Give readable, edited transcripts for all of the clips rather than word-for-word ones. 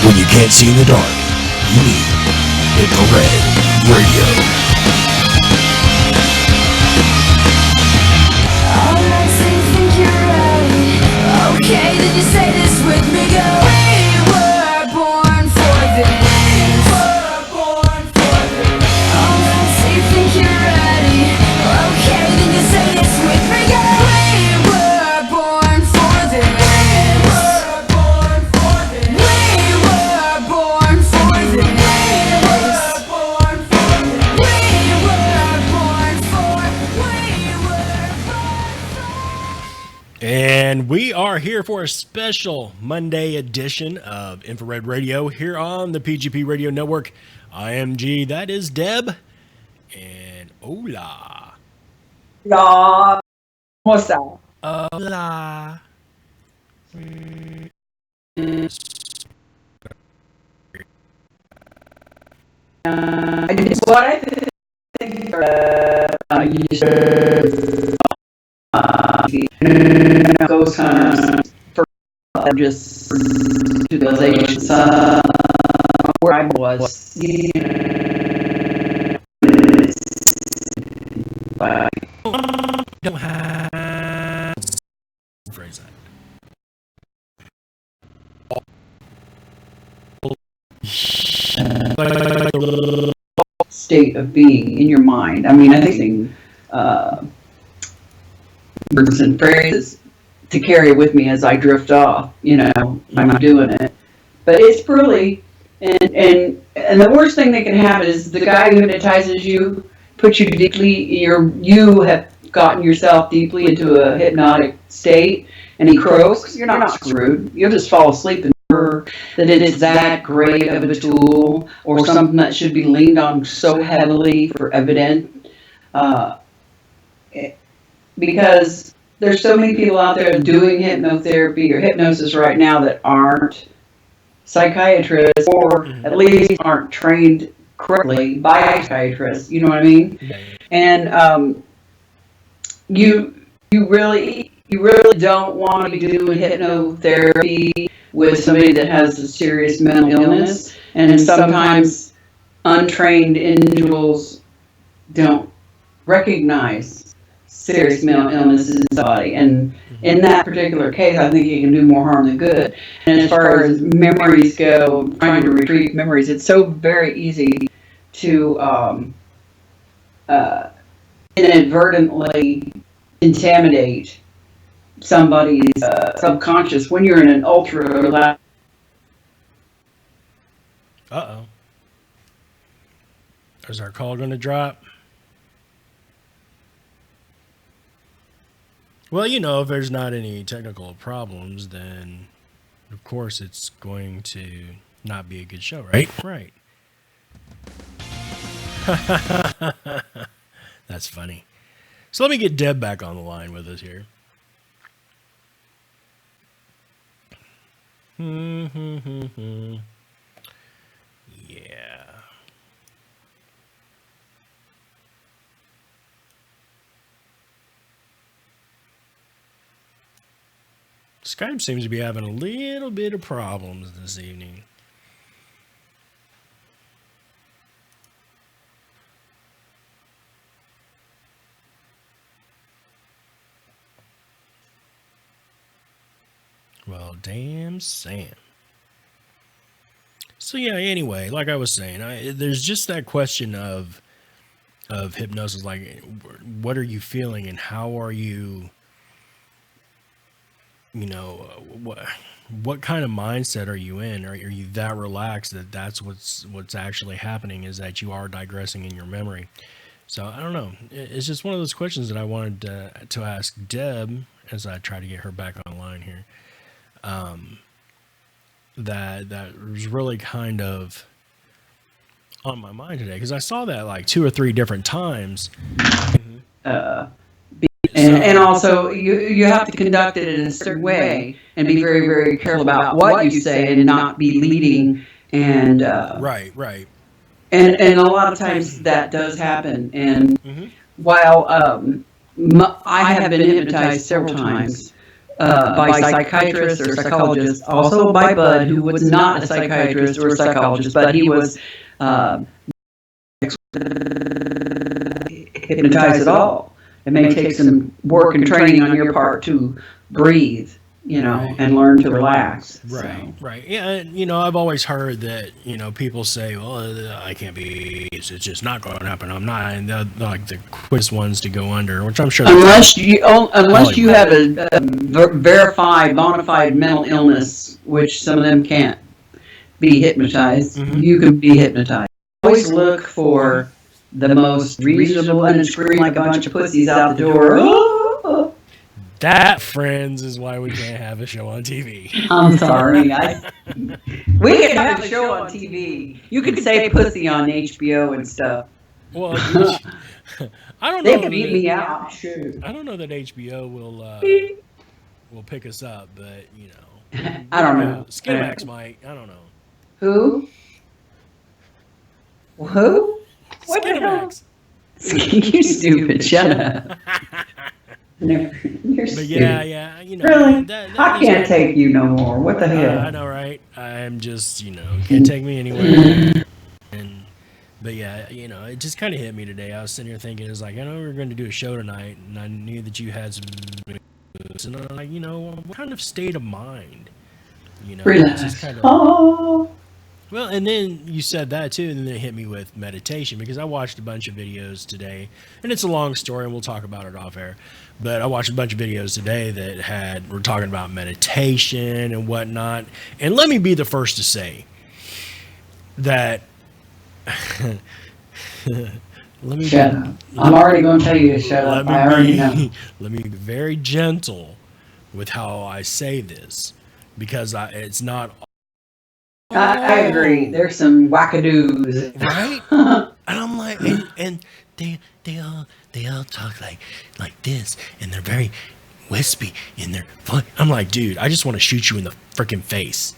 When you can't see in the dark, you need infrared radio. Alright, so you think you're ready. Okay, then you say this with me, go. We were born for this. Alright, so you think you're ready. Okay, then you say this with me, go. We were born for this. We were born for this. We were born for this. And we are here for a special Monday edition of Infrared Radio here on the PGP Radio Network. I am G, that is Deb, and hola. Hola. ¿Cómo Hola. What I think you should ghost hunters for just civilizations where I was. Don't have phrase that. State of being in your mind. I mean, I think words and phrases to carry with me as I drift off. You know, I'm doing it, but it's really and the worst thing that can happen is the guy who hypnotizes you puts you deeply. You have gotten yourself deeply into a hypnotic state, and he croaks. You're not screwed. You'll just fall asleep and that it is that great of a tool or something that should be leaned on so heavily for evidence. Because there's so many people out there doing hypnotherapy or hypnosis right now that aren't psychiatrists or at least aren't trained correctly by psychiatrists, you know what I mean? And you really don't want to be doing hypnotherapy with somebody that has a serious mental illness, and sometimes untrained individuals don't recognize serious mental illness in the body. And in that particular case, I think it can do more harm than good. And as far as memories go, trying to retrieve memories, it's so very easy to inadvertently intimidate somebody's subconscious when you're in an ultra loud. Uh-oh. Is our call going to drop? Well, you know, if there's not any technical problems, then of course it's going to not be a good show, right? Right. That's funny. So let me get Deb back on the line with us here. Yeah. Skype seems to be having a little bit of problems this evening. Well, damn Sam. So yeah, anyway, like I was saying, there's just that question of hypnosis, like what are you feeling and how are you, you know, what kind of mindset are you in? Are you that relaxed that that's what's actually happening, is that you are digressing in your memory? So I don't know. It's just one of those questions that I wanted to ask Deb as I try to get her back online here. That was really kind of on my mind today because I saw that like 2 or 3 different times. And also you have to conduct it in a certain way and be very, very careful about what you say and not be leading and right. And a lot of times that does happen. And while I have been hypnotized several times, by psychiatrists or psychologists, also by Bud, who was not a psychiatrist or a psychologist, but he was hypnotized at all. It may take some work and training on your part to breathe, and learn to relax. Right, right. Yeah, and, I've always heard that, people say, well, I can't be, it's just not going to happen. I'm not, and they're like the quickest ones to go under, which I'm sure. Unless you have a verified, bona fide mental illness, which some of them can't be hypnotized, you can be hypnotized. Always look for the most reasonable and scream like a bunch of pussies out the door. Oh! That, friends, is why we can't have a show on TV. I'm sorry. We can have a show on TV. You could say pussy on HBO and stuff. Well, I don't know. They can beat me out. Shoot. I don't know that HBO will pick us up, but I don't know. Skinamax might. I don't know. Who? Who? What Skinamax. You stupid. Shut up. You're But yeah, Really? I can't is- take you no more. What the hell? I know, right? I'm just, can't take me anywhere. But yeah, it just kind of hit me today. I was sitting here thinking, it's like, I know we were going to do a show tonight, and I knew that you had some, and I'm like, what kind of state of mind? It's Relax. just kind of, Oh. well, and then you said that too, and then it hit me with meditation, because I watched a bunch of videos today, and it's a long story, and we'll talk about it off air. But I watched a bunch of videos today that were talking about meditation and whatnot. And let me be the first to say that Shut up. I'm already going to tell you to shut up. I already know. Let me be very gentle with how I say this, because it's not. I agree. There's some wackadoos. Right? And I'm like, and they all talk like this, and they're very wispy in their voice. I'm like, dude, I just want to shoot you in the freaking face.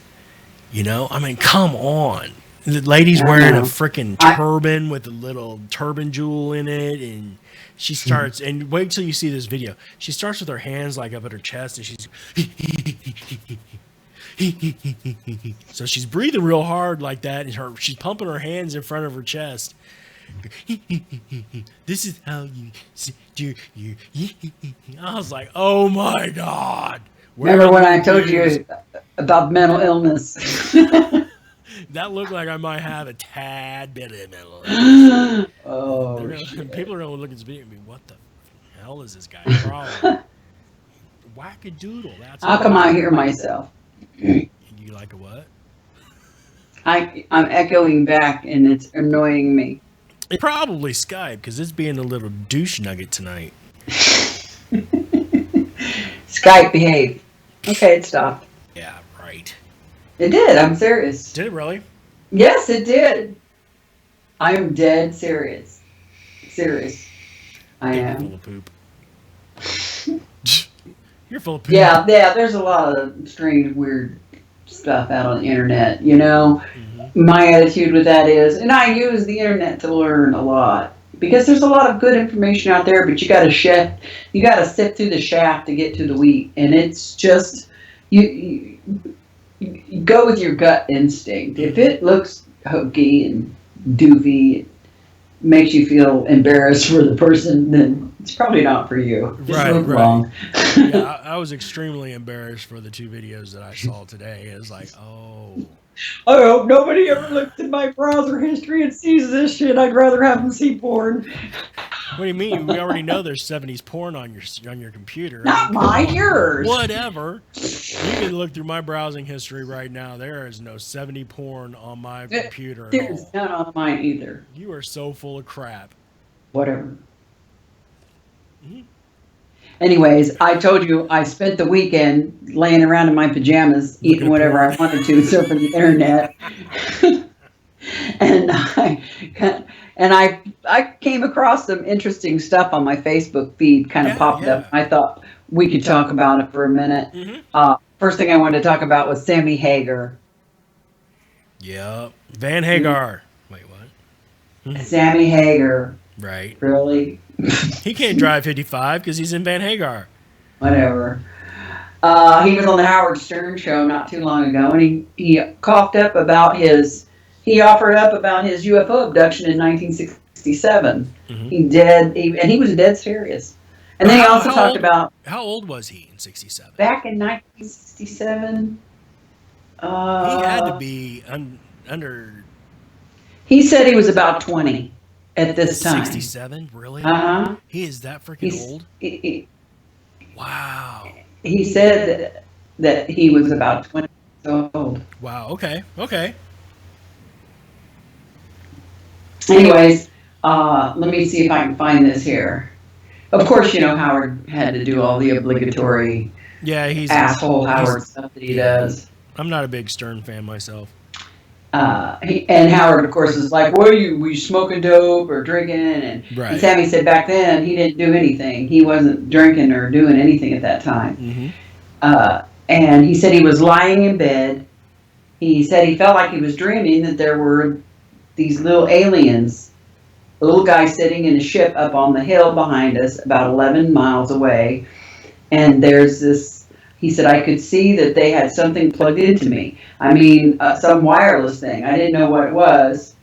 I mean, come on. The lady's wearing a freaking turban with a little turban jewel in it, and she starts, and wait till you see this video. She starts with her hands like up at her chest, and she's so she's breathing real hard like that, and she's pumping her hands in front of her chest. This is how you do you. I was like, oh my God. Remember when I told you about mental illness? That looked like I might have a tad bit of mental illness. Oh, people are going to look at this video and be, what the hell is this guy's problem? Wackadoodle. That's how come I hear myself? You like a what? I'm echoing back, and it's annoying me. It's probably Skype, because it's being a little douche nugget tonight. Skype, behave. Okay, it stopped. Yeah, right. It did. I'm serious. Did it really? Yes, it did. I am dead serious. Serious. I You're am. full of poop. You're full of poop. Yeah, there's a lot of strange, weird stuff out on the internet, My attitude with that is, and I use the internet to learn a lot, because there's a lot of good information out there, but you gotta sift through the shaft to get to the wheat, and it's just, you go with your gut instinct. If it looks hokey and doofy, it makes you feel embarrassed for the person, then it's probably not for you. Just look wrong. Yeah, I was extremely embarrassed for the two videos that I saw today. It was like, oh. I hope nobody ever looked at my browser history and sees this shit. I'd rather have them see porn. What do you mean? We already know there's 70s porn on your computer. Not mine, yours. Whatever. You can look through my browsing history right now. There is no 70 porn on my computer at There's all. none on mine either. You are so full of crap. Whatever. Anyways, I told you I spent the weekend laying around in my pajamas, eating whatever I wanted to, surfing the internet. and I came across some interesting stuff on my Facebook feed, kind of popped up. I thought we could talk about it for a minute. First thing I wanted to talk about was Sammy Hagar. Yep. Van Hagar. Wait, what? Sammy Hagar. Right. Really? He can't drive 55 because he's in Van Hagar. Whatever. He was on the Howard Stern show not too long ago, and he coughed up about he offered up about his UFO abduction in 1967. Mm-hmm. And he was dead serious. And then he also talked about how old was he in '67? back in 1967. He had to be under. He said he was about 20 at this time. 67, really? Uh-huh. He is that freaking old? Wow. He said that he was about 20 years old. Wow. Okay. Anyways, let me see if I can find this here. Of course, Howard had to do all the obligatory he's asshole Howard stuff that he does. I'm not a big Stern fan myself. And Howard, of course, is like, were you smoking dope or drinking? And Sammy said back then he didn't do anything. He wasn't drinking or doing anything at that time. Mm-hmm. And he said he was lying in bed. He said he felt like he was dreaming that there were these little aliens, a little guy sitting in a ship up on the hill behind us, about 11 miles away. And there's this. He said, I could see that they had something plugged into me. I mean, some wireless thing. I didn't know what it was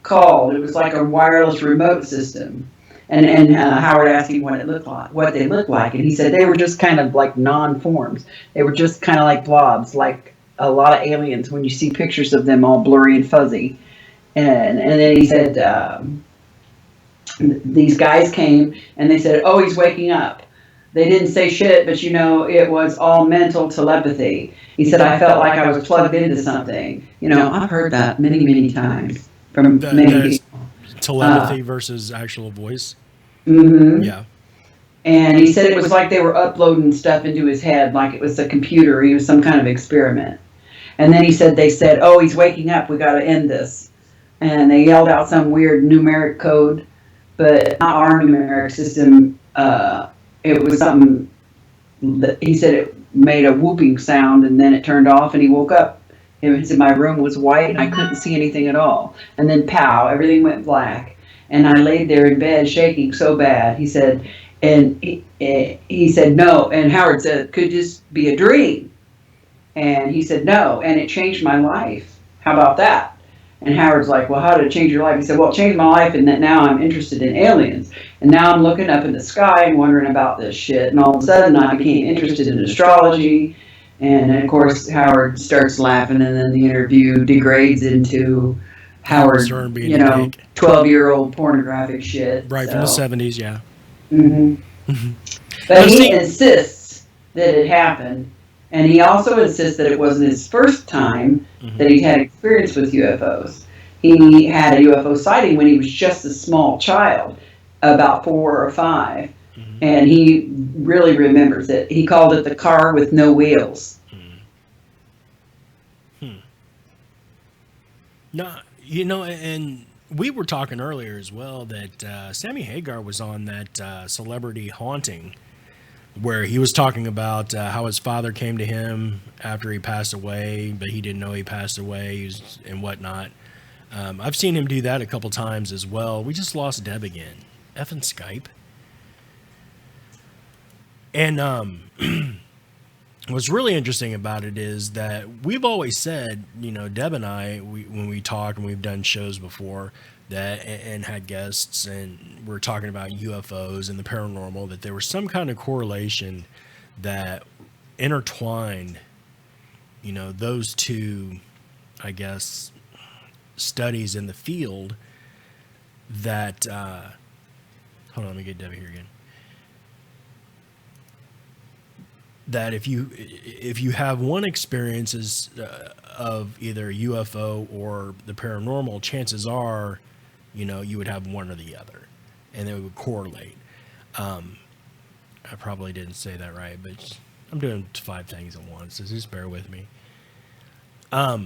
called. It was like a wireless remote system. And Howard asked him what they looked like. And he said they were just kind of like non-forms. They were just kind of like blobs, like a lot of aliens when you see pictures of them all blurry and fuzzy. And then he said, these guys came and they said, oh, he's waking up. They didn't say shit, but it was all mental telepathy. He said, I felt like I was plugged into something. I've heard that many, many times from many people. Telepathy versus actual voice? Mm-hmm. Yeah. And he said it was like they were uploading stuff into his head, like it was a computer. He was some kind of experiment. And then they said, oh, he's waking up. We got to end this. And they yelled out some weird numeric code, but not our numeric system. It was something that he said it made a whooping sound, and then it turned off, and he woke up. He said my room was white, and I couldn't see anything at all. And then pow, everything went black. And I laid there in bed shaking so bad. He said, and he said no. And Howard said, could just be a dream. And he said no, and it changed my life. How about that? And Howard's like, well, how did it change your life? He said, well, it changed my life in that now I'm interested in aliens. And now I'm looking up in the sky and wondering about this shit. And all of a sudden I became interested in astrology. And of course, Howard starts laughing, and then the interview degrades into Howard, 12-year-old pornographic shit. Right, from the 70s, yeah. Mm-hmm. But he insists that it happened. And he also insists that it wasn't his first time that he had experience with UFOs. He had a UFO sighting when he was just a small child, about 4 or 5. Mm-hmm. And he really remembers it. He called it the car with no wheels. No, and we were talking earlier as well that Sammy Hagar was on that Celebrity Haunting, where he was talking about how his father came to him after he passed away, but he didn't know he passed away and whatnot. I've seen him do that a couple times as well. We just lost Deb again. Effing Skype. And what's really interesting about it is that we've always said, Deb and I, when we talk and we've done shows before, that and had guests, and we're talking about UFOs and the paranormal, that there was some kind of correlation that intertwined, those two, I guess, studies in the field that, hold on, let me get Debbie here again. That if you have one experiences of either UFO or the paranormal, chances are, you would have one or the other, and they would correlate. I probably didn't say that right, but I'm doing 5 things at once, so just bear with me. But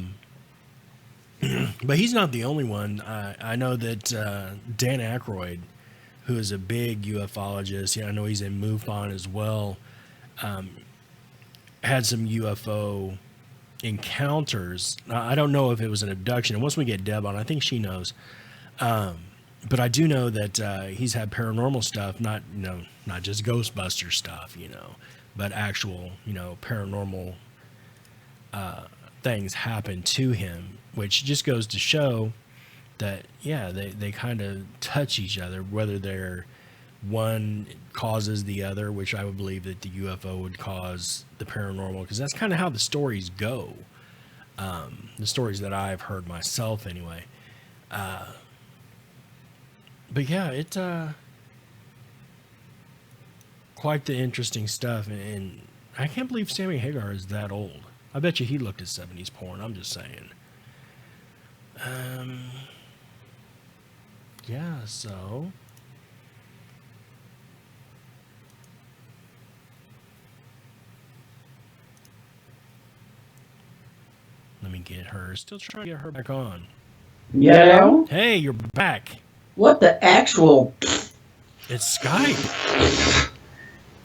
he's not the only one. I know that Dan Aykroyd, who is a big ufologist, I know he's in MUFON as well, had some UFO encounters. I don't know if it was an abduction. And once we get Deb on, I think she knows. But I do know that he's had paranormal stuff, not just Ghostbuster stuff, but actual, paranormal things happen to him, which just goes to show that, yeah, they kind of touch each other, whether they're one causes the other, which I would believe that the UFO would cause the paranormal, because that's kind of how the stories go. The stories that I've heard myself anyway. But yeah, it's quite the interesting stuff. And I can't believe Sammy Hagar is that old. I bet you he looked at 70s porn. I'm just saying. Yeah, so let me get her. Still trying to get her back on. Yeah. Hey, you're back. What the actual? It's Skype.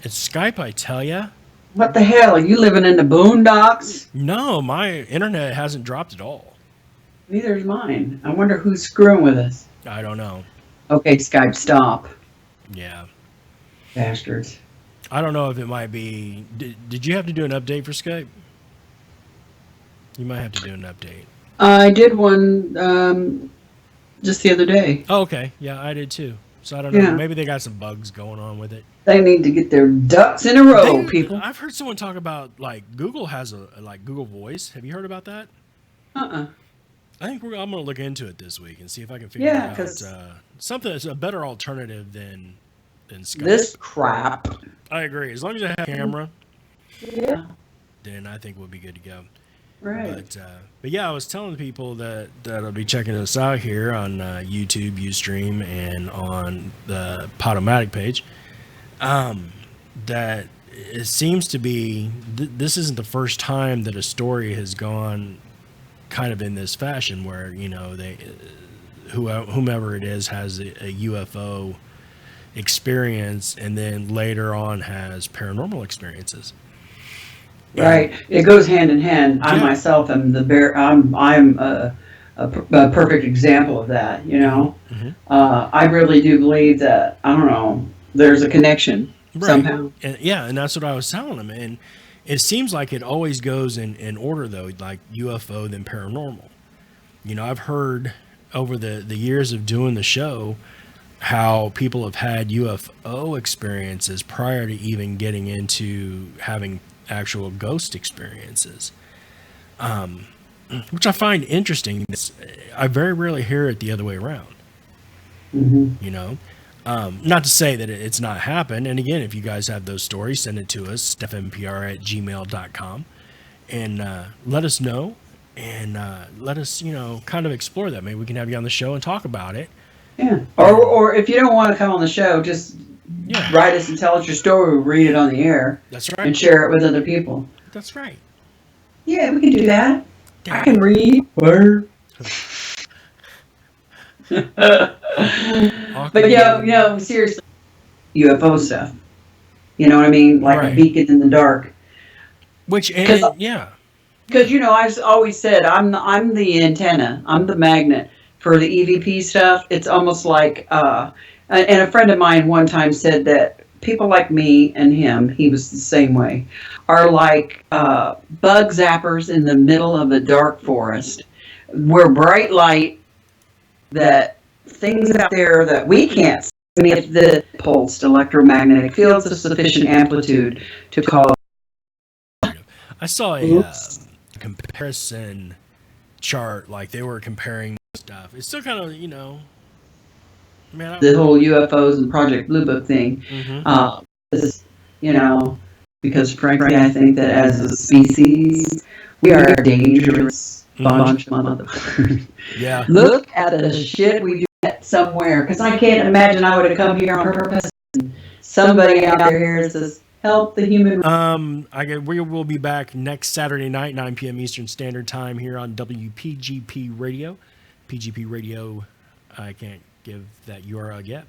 It's Skype, I tell ya. What the hell? Are you living in the boondocks? No, my internet hasn't dropped at all. Neither is mine. I wonder who's screwing with us. I don't know. Okay, Skype, stop. Yeah. Bastards. I don't know if it might be... Did you have to do an update for Skype? You might have to do an update. I did one just the other day. Oh, okay. Yeah, I did too. So I don't know. Yeah. Maybe they got some bugs going on with it. They need to get their ducks in a row, people. I've heard someone talk about, like, Google has a Google Voice. Have you heard about that? Uh-uh. I think I'm going to look into it this week and see if I can figure out something that's a better alternative than Skype. This crap. I agree. As long as I have a camera, Yeah. then I think we'll be good to go. Right. But yeah, I was telling people that I'll be checking us out here on YouTube, Ustream, and on the Podomatic page. That it seems to be this isn't the first time that a story has gone kind of in this fashion, where they whomever it is has a UFO experience, and then later on has paranormal experiences. Right. It goes hand in hand. I Yeah. myself am I'm a perfect example of that. Mhm. I really do believe that, I don't know, there's a connection somehow. And that's what I was telling him. And it seems like it always goes in order, though, like UFO, then paranormal. I've heard over the years of doing the show how people have had UFO experiences prior to even getting into having actual ghost experiences, which I find interesting. I very rarely hear it the other way around. Mm-hmm. Not to say that it's not happened. And again, if you guys have those stories, send it to us, stephmpr@gmail.com, and let us know, and let us, kind of explore that. Maybe we can have you on the show and talk about it. Yeah. Or if you don't want to come on the show, just write us and tell us your story. We'll read it on the air. That's right. And share it with other people. That's right. Yeah, we can do that. Damn. I can read. Word. But seriously, UFO stuff. You know what I mean? Like Right. a beacon in the dark. Which, Because I've always said I'm the antenna. I'm the magnet for the EVP stuff. It's almost like, and a friend of mine one time said that people like me and him, he was the same way, are like bug zappers in the middle of a dark forest. We're bright light that things out there that we can't see. I mean, if the pulsed electromagnetic fields of sufficient amplitude to cause. I saw a comparison chart, like they were comparing stuff. It's still kind of, man. The whole UFOs and Project Blue Book thing. Mhm. Because frankly, I think that as a species, we are a dangerous bunch of motherfuckers. Yeah. Look at the shit we do somewhere. Because I can't imagine I would have come here on purpose. And somebody out there hears us help the human. We will be back next Saturday night, 9 p.m. Eastern Standard Time here on WPGP Radio. PGP Radio, I can't give that URL yet.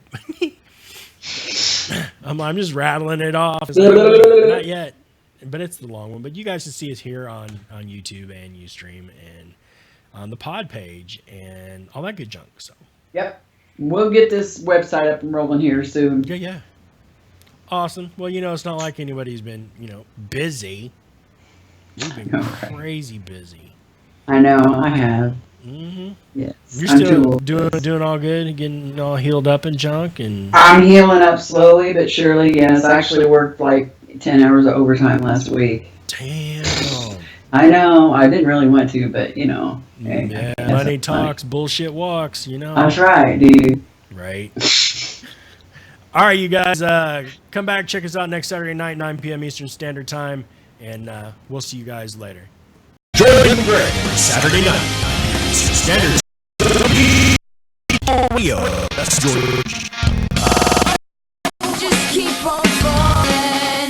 I'm just rattling it off. Not yet, but it's the long one. But you guys can see us here on YouTube and Ustream and on the pod page and all that good junk. So Yep. We'll get this website up and rolling here soon. yeah. Awesome. Well, it's not like anybody's been, busy. We've been Okay. crazy busy. I know, I have. Mm-hmm. Yes. You're I'm still too old. doing all good, getting all healed up and junk, and I'm healing up slowly but surely. Yes, I actually worked like 10 hours of overtime last week. damn. I know, I didn't really want to, but hey, Yeah, I guess money that's funny. talks, bullshit walks. That's right, dude. Right. All right, you guys, come back, check us out next Saturday night, 9 p.m. Eastern Standard Time, and we'll see you guys later. Jordan Gray, Saturday night. Standard. We are. That's George. Just keep on falling.